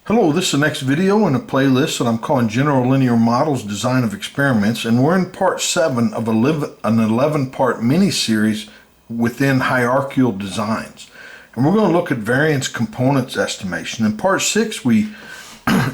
Hello, this is the next video in a playlist that I'm calling General Linear Models Design of Experiments, and we're in part 7 of an 11-part mini-series within hierarchical designs. And we're going to look at variance components estimation. In part 6 we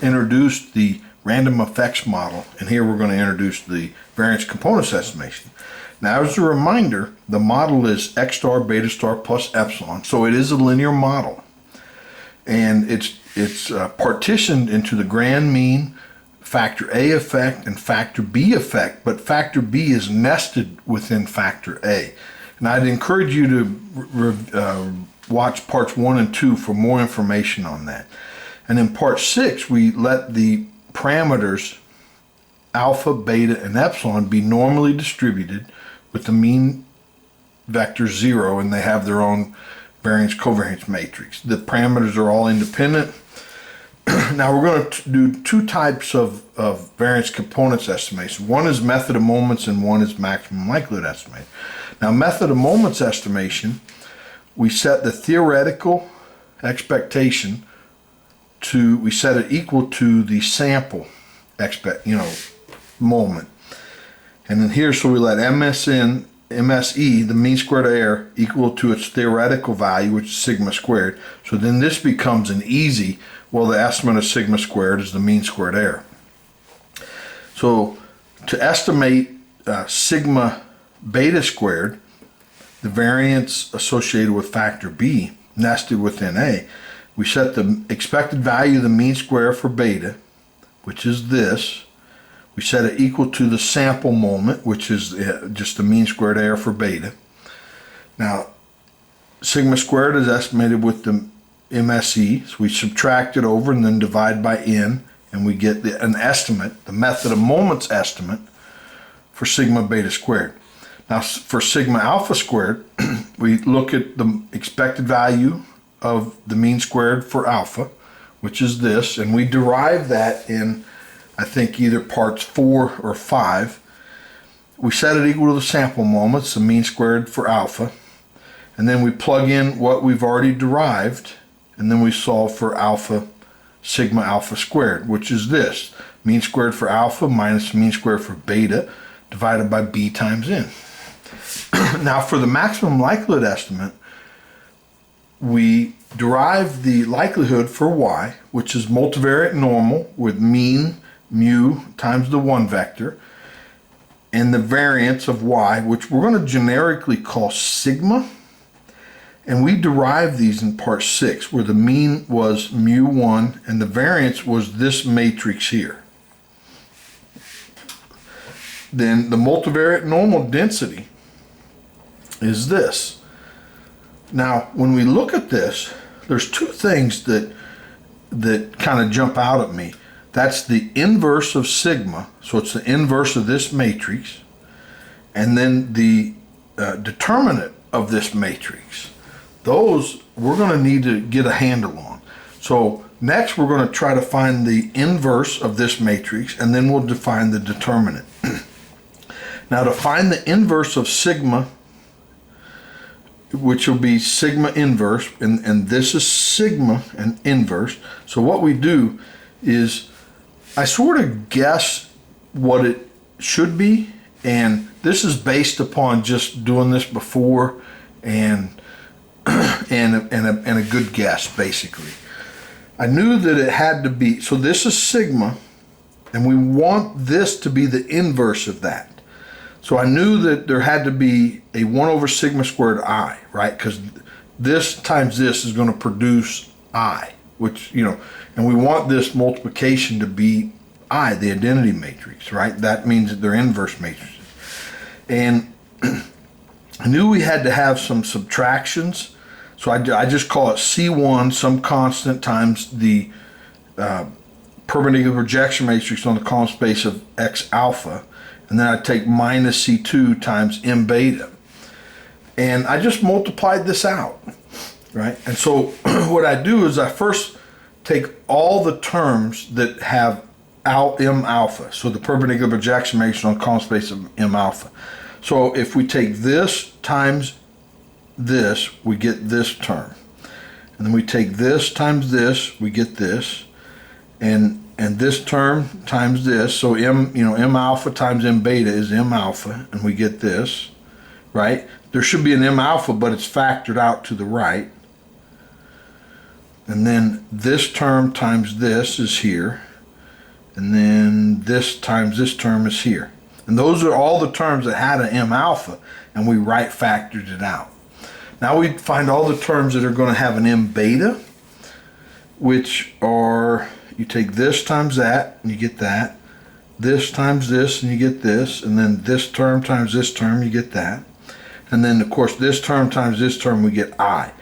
introduced the random effects model, and here we're going to introduce the variance components estimation. Now, as a reminder, the model is x star, beta star plus epsilon, so it is a linear model. And it's partitioned into the grand mean, factor A effect, and factor B effect, but factor B is nested within factor A. And I'd encourage you to watch parts 1 and 2 for more information on that. And in part 6, we let the parameters alpha, beta, and epsilon be normally distributed with the mean vector 0, and they have their own variance covariance matrix. The parameters are all independent. Now we're going to do two types of variance components estimation. One is method of moments and one is maximum likelihood estimation. Now, method of moments estimation, we set the theoretical expectation to, we set it equal to the sample moment. And then here, so we let MSE, the mean squared error, equal to its theoretical value, which is sigma squared. So then this becomes an easy, well, the estimate of sigma squared is the mean squared error. So to estimate sigma beta squared, the variance associated with factor B, nested within A, we set the expected value of the mean square for beta, which is this. We set it equal to the sample moment, which is just the mean squared error for beta. Now, sigma squared is estimated with the MSE, so we subtract it over and then divide by n, and we get an estimate, the method of moments estimate, for sigma beta squared. Now, for sigma alpha squared, we look at the expected value of the mean squared for alpha, which is this, and we derive that in, I think, either parts 4 or 5. We set it equal to the sample moments, the mean squared for alpha, and then we plug in what we've already derived, and then we solve for alpha, sigma alpha squared, which is this, mean squared for alpha minus mean squared for beta divided by b times n. Now, for the maximum likelihood estimate, we derive the likelihood for y, which is multivariate normal with mean mu times the 1 vector, and the variance of y, which we're going to generically call sigma, and we derived these in part 6, where the mean was mu1 and the variance was this matrix here. Then the multivariate normal density is this. Now, when we look at this, there's two things that kind of jump out at me. That's the inverse of sigma, so it's the inverse of this matrix, and then the determinant of this matrix. Those we're going to need to get a handle on. So next we're going to try to find the inverse of this matrix, and then we'll define the determinant. Now, to find the inverse of sigma, which will be sigma inverse, and this is sigma and inverse. So what we do is I sort of guess what it should be, and this is based upon just doing this before and a good guess, basically. I knew that it had to be, so this is sigma, and we want this to be the inverse of that. So I knew that there had to be a 1 over sigma squared I, right? Because this times this is going to produce I, which, and we want this multiplication to be I, the identity matrix, right? That means that they're inverse matrices. And I knew we had to have some subtractions, so I just call it C1, some constant, times the perpendicular projection matrix on the column space of X alpha, and then I take minus C2 times M beta. And I just multiplied this out, right? And so what I do is I first take all the terms that have M alpha, so the perpendicular projection matrix on column space of M alpha. So if we take this times this, we get this term. And then we take this times this, we get this. and this term times this, so m alpha times m beta is m alpha, and we get this, right? There should be an m alpha, but it's factored out to the right. And then this term times this is here, and then this times this term is here. And those are all the terms that had an m alpha, and we right factored it out. Now we find all the terms that are going to have an m beta, which are, you take this times that, and you get that. This times this, and you get this. And then this term times this term, you get that. And then, of course, this term times this term, we get I.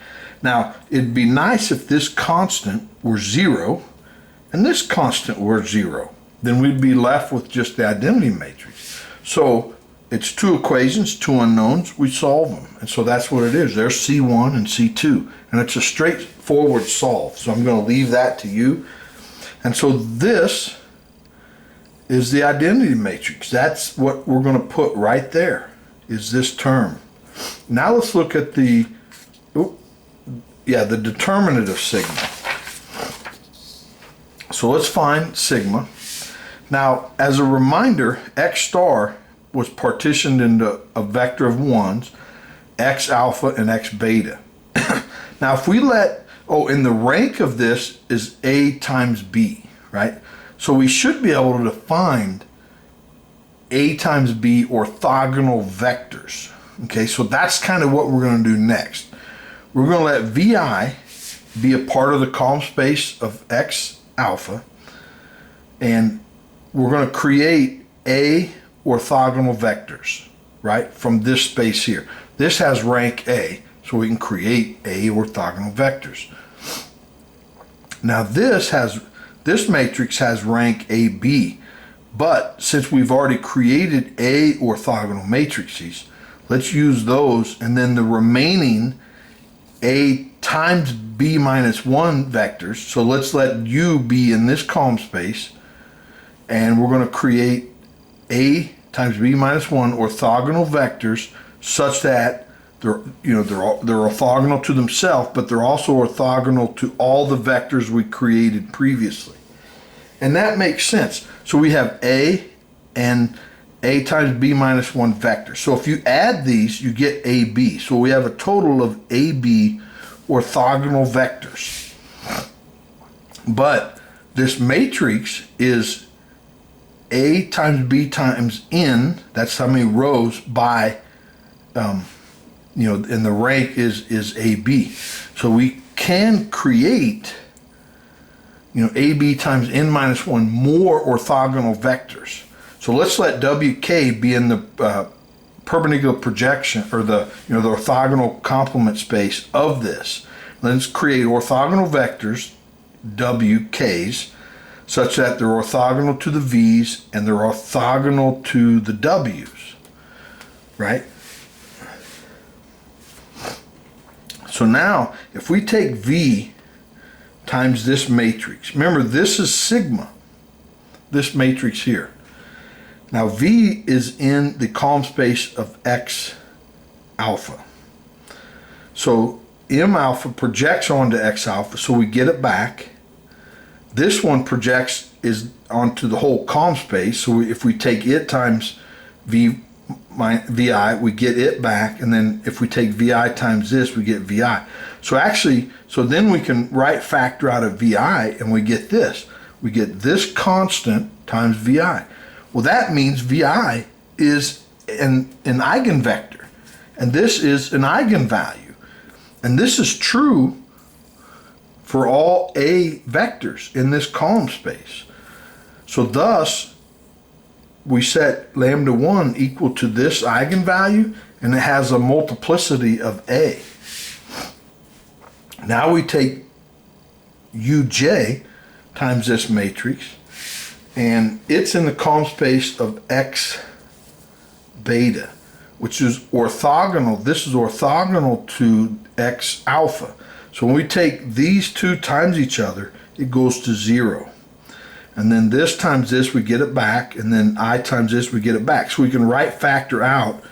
Now, it'd be nice if this constant were 0, and this constant were 0. Then we'd be left with just the identity matrix. So, it's two equations, two unknowns, we solve them. And so that's what it is. There's C1 and C2. And it's a straightforward solve. So I'm going to leave that to you. And so this is the identity matrix. That's what we're going to put right there, is this term. Now let's look at the determinant of sigma. So let's find sigma. Now, as a reminder, x star was partitioned into a vector of 1s, x alpha and x beta. Now if we and the rank of this is a times b, right? So we should be able to find a times b orthogonal vectors. Okay, so that's kind of what we're going to do next. We're going to let vi be a part of the column space of x alpha, and we're going to create a orthogonal vectors, right, from this space here. This has rank A, so we can create A orthogonal vectors. Now this matrix has rank AB, but since we've already created A orthogonal matrices, let's use those, and then the remaining A times B minus 1 vectors, so let's let U be in this column space, and we're going to create A times B minus 1 orthogonal vectors such that they're orthogonal to themselves, but they're also orthogonal to all the vectors we created previously. And that makes sense. So we have A and A times B minus 1 vectors. So if you add these, you get AB. So we have a total of AB orthogonal vectors. But this matrix is A times B times N, that's how many rows, by, and the rank is AB. So we can create, AB times N minus 1 more orthogonal vectors. So let's let WK be in the perpendicular projection, or the orthogonal complement space of this. Let's create orthogonal vectors, WKs, such that they're orthogonal to the V's and they're orthogonal to the W's, right? So now, if we take V times this matrix, remember this is sigma, this matrix here. Now V is in the column space of X alpha. So M alpha projects onto X alpha, so we get it back. This one projects onto the whole column space, so if we take it times VI, we get it back, and then if we take VI times this, we get VI. So then we can right factor out of VI, and we get this. We get this constant times VI. Well, that means VI is an eigenvector, and this is an eigenvalue. And this is true for all A vectors in this column space. So thus, we set lambda 1 equal to this eigenvalue, and it has a multiplicity of A. Now we take Uj times this matrix, and it's in the column space of X beta, which is orthogonal. This is orthogonal to X alpha. So when we take these two times each other, it goes to 0. And then this times this, we get it back, and then I times this, we get it back. So we can right factor out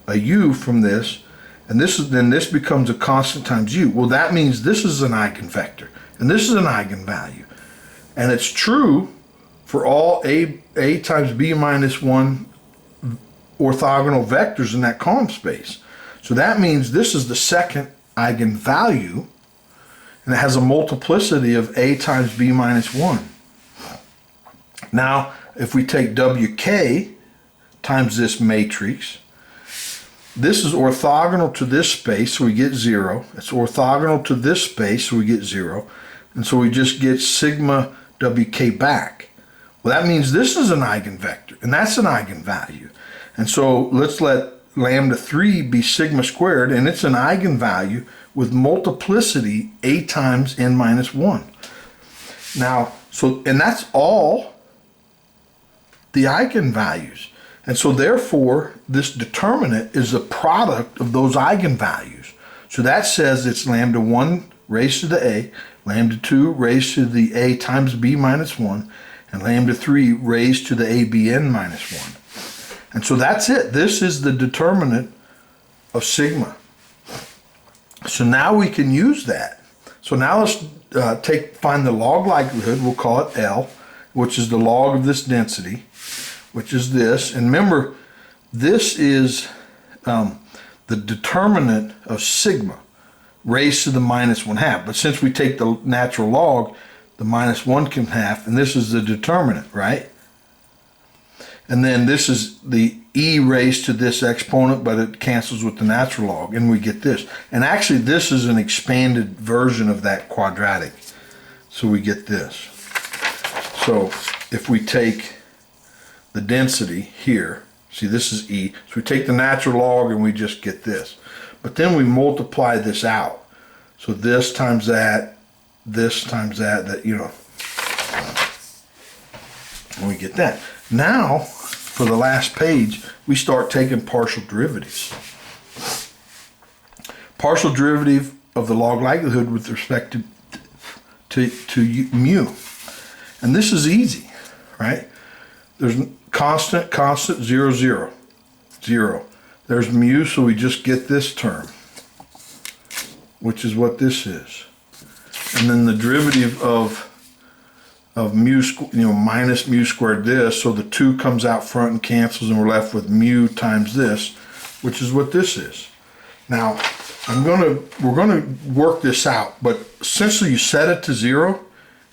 a U from this, and then this becomes a constant times U. Well, that means this is an eigenvector, and this is an eigenvalue. And it's true for all a times b minus 1 orthogonal vectors in that column space. So that means this is the second eigenvalue, and it has a multiplicity of a times b minus 1. Now, if we take wk times this matrix, this is orthogonal to this space, so we get 0. It's orthogonal to this space, so we get 0. And so we just get sigma wk back. Well, that means this is an eigenvector, and that's an eigenvalue. And so let's let lambda 3 be sigma squared, and it's an eigenvalue with multiplicity a times n minus 1. Now, and that's all the eigenvalues. And so therefore, this determinant is a product of those eigenvalues. So that says it's lambda 1 raised to the a, lambda 2 raised to the a times b minus 1, and lambda 3 raised to the abn minus 1. And so that's it. This is the determinant of sigma. So now we can use that. So now let's find the log likelihood. We'll call it L, which is the log of this density, which is this. And remember, this is the determinant of sigma raised to the minus 1/2. But since we take the natural log, the minus 1/2, and this is the determinant, right? And then this is the e raised to this exponent, but it cancels with the natural log, and we get this. And actually, this is an expanded version of that quadratic. So we get this. So if we take the density here, see this is e, so we take the natural log and we just get this. But then we multiply this out. So this times that, that, you know, and we get that. Now, for the last page, we start taking partial derivatives. Partial derivative of the log likelihood with respect to mu. And this is easy, right? There's constant, 0, 0, 0. There's mu, so we just get this term, which is what this is. And then the derivative of mu, minus mu squared this, so the 2 comes out front and cancels, and we're left with mu times this, which is what this is. Now, we're gonna work this out, but essentially you set it to 0,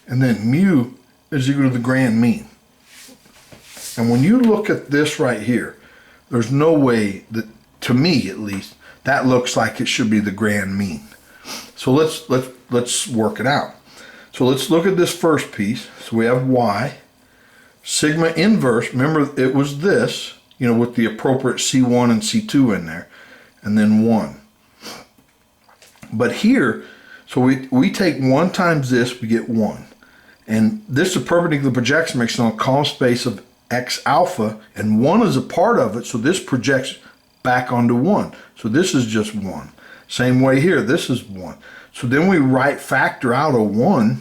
and then mu is equal to the grand mean. And when you look at this right here, there's no way that, to me at least, that looks like it should be the grand mean. So let's work it out. So let's look at this first piece. So we have y, sigma inverse, remember it was this, with the appropriate C1 and C2 in there, and then 1. But here, so we take 1 times this, we get 1. And this is a perpendicular projection matrix on a column space of x alpha, and 1 is a part of it, so this projects back onto 1. So this is just 1. Same way here, this is 1. So then we factor out a 1,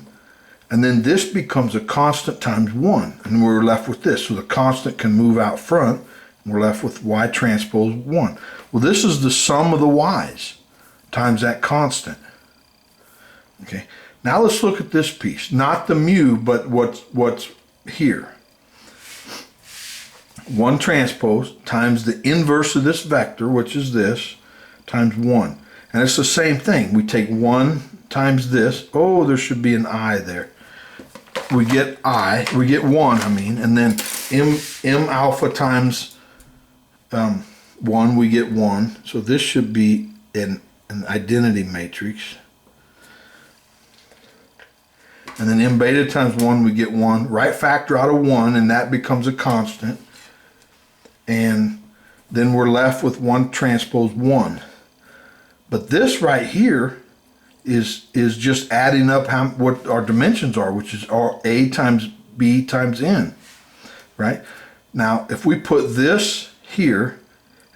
and then this becomes a constant times 1, and we're left with this. So the constant can move out front, and we're left with y transpose 1. Well, this is the sum of the y's times that constant. Okay, now let's look at this piece. Not the mu, but what's here. 1 transpose times the inverse of this vector, which is this, times 1. And it's the same thing. We take 1 times this. Oh, there should be an I there. We get 1, and then m alpha times 1, we get 1. So this should be an identity matrix. And then m beta times 1, we get 1. Right factor out of 1, and that becomes a constant. And then we're left with 1 transpose 1. But this right here is just adding up what our dimensions are, which is a times b times n, right? Now, if we put this here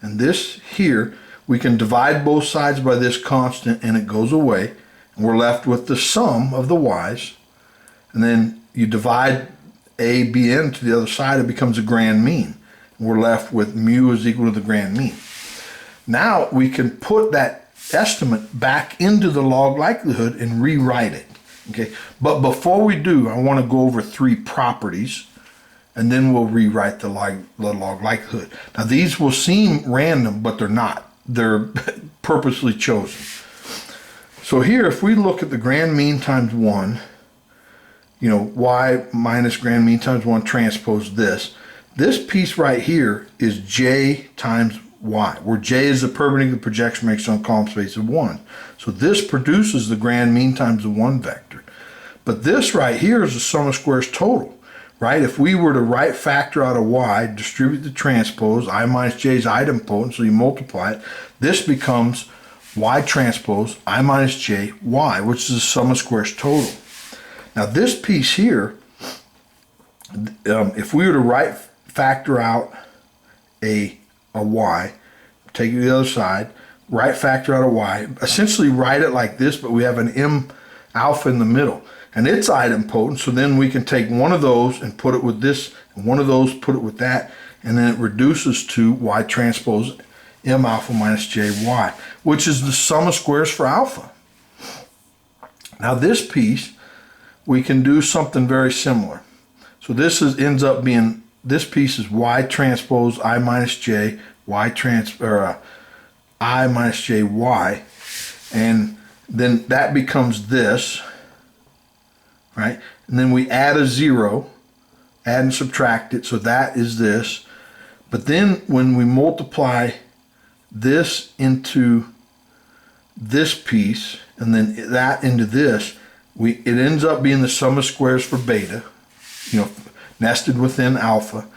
and this here, we can divide both sides by this constant, and it goes away, and we're left with the sum of the y's. And then you divide a, b, n to the other side, it becomes a grand mean. We're left with mu is equal to the grand mean. Now we can put that estimate back into the log likelihood and rewrite it. Okay, but before we do, I want to go over 3 properties, and then we'll rewrite the log likelihood. Now these will seem random, but they're not. They're purposely chosen. So here, if we look at the grand mean times 1, you know, y minus grand mean times 1 transpose this. This piece right here is j times y, where j is the perpendicular projection matrix on column space of 1. So this produces the grand mean times the 1 vector. But this right here is the sum of squares total, right? If we were to right factor out of y, distribute the transpose, I minus j is idempotent, so you multiply it, this becomes y transpose I minus j y, which is the sum of squares total. Now this piece here, if we were to right factor out a y, take it to the other side, right factor out a y, essentially write it like this, but we have an m alpha in the middle. And it's idempotent, so then we can take one of those and put it with this, and one of those, put it with that, and then it reduces to y transpose m alpha minus j y, which is the sum of squares for alpha. Now this piece, we can do something very similar. So this ends up being, this piece is y transpose I minus j, I minus j y, and then that becomes this, right? And then we add a 0, add and subtract it, so that is this. But then when we multiply this into this piece, and then that into this, it ends up being the sum of squares for beta, you know, nested within alpha,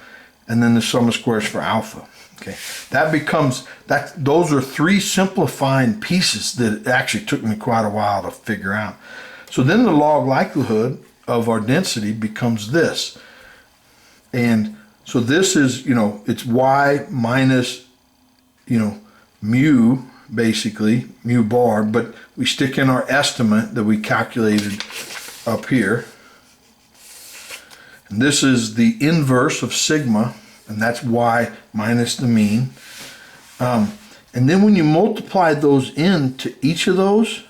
and then the sum of squares for alpha. Okay, that becomes, those are 3 simplifying pieces that it actually took me quite a while to figure out. So then the log likelihood of our density becomes this. And so this is, you know, it's y minus, you know, mu, basically, mu bar, but we stick in our estimate that we calculated up here. And this is the inverse of sigma, and that's y minus the mean. And then when you multiply those into each of those,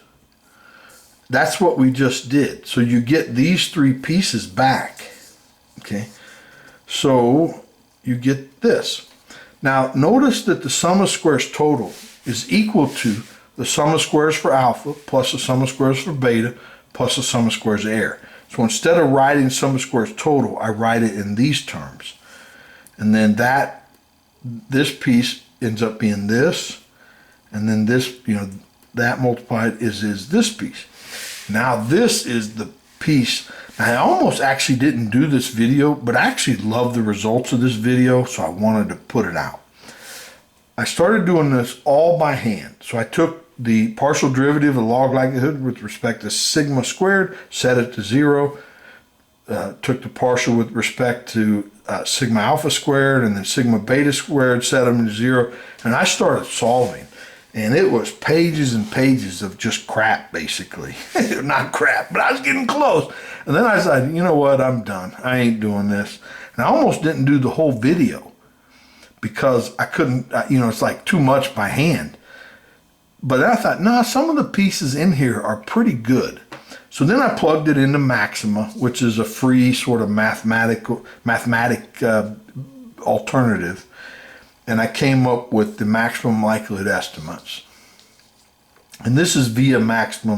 that's what we just did. So you get these 3 pieces back, okay? So you get this. Now notice that the sum of squares total is equal to the sum of squares for alpha plus the sum of squares for beta plus the sum of squares of error. So instead of writing sum of squares total, I write it in these terms. And then this piece ends up being this, and then this, you know, that multiplied is this piece. Now this is the piece. Now I almost actually didn't do this video, but I actually love the results of this video, so I wanted to put it out. I started doing this all by hand. So I took the partial derivative of the log likelihood with respect to sigma squared, set it to 0, took the partial with respect to sigma alpha squared, and then sigma beta squared, set them to 0, and I started solving. And it was pages and pages of just crap, basically. Not crap, but I was getting close. And then I decided, you know what, I'm done. I ain't doing this. And I almost didn't do the whole video because I couldn't, you know, it's like too much by hand. But then I thought, no, some of the pieces in here are pretty good. So then I plugged it into Maxima, which is a free sort of mathematic alternative. And I came up with the maximum likelihood estimates. And this is via Maxima,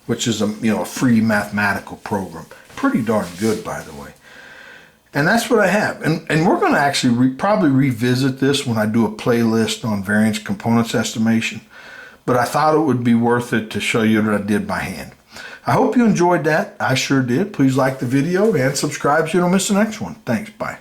which is a free mathematical program. Pretty darn good, by the way. And that's what I have. And we're going to actually probably revisit this when I do a playlist on variance components estimation. But I thought it would be worth it to show you what I did by hand. I hope you enjoyed that. I sure did. Please like the video and subscribe so you don't miss the next one. Thanks. Bye.